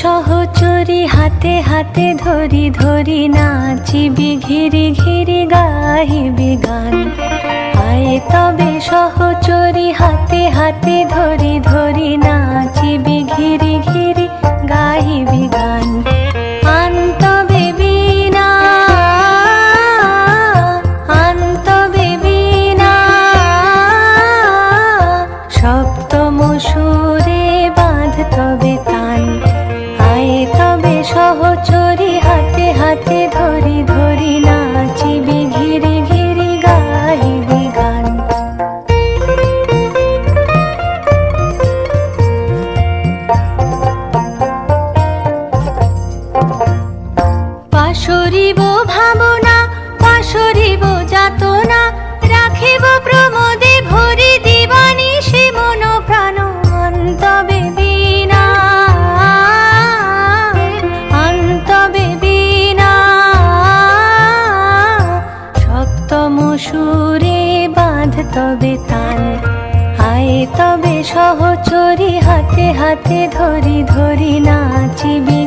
সহচরী হাতে হাতে ধরি ধরি নাচিবি ঘিরি ঘিরি গাহিবি গান। আয় তবে সহচরী হাতে হাতে ধরি ধরি নাচিবি ঘিরি ঘিরি গাহিবি গান। আনতবে বীণা আনতবে বীণা সপ্তম সুরে বাঁধ তবে তান। তবে সহচরী হাতে হাতে ধরি ধরি নাচিবি ঘিরি ঘিরি গাহিবি গান। পাশরিব ভাবনা পাশরিব যাতনা রাখিব প্রমোদে ভরি দিবানি সে মন প্রাণ। অন্তবে বীণা অন্তবে বীণা সপ্তম সুরে বাঁধ তবে তান। আয় তবে সহচরী হাতে হাতে ধরি ধরি নাচিবি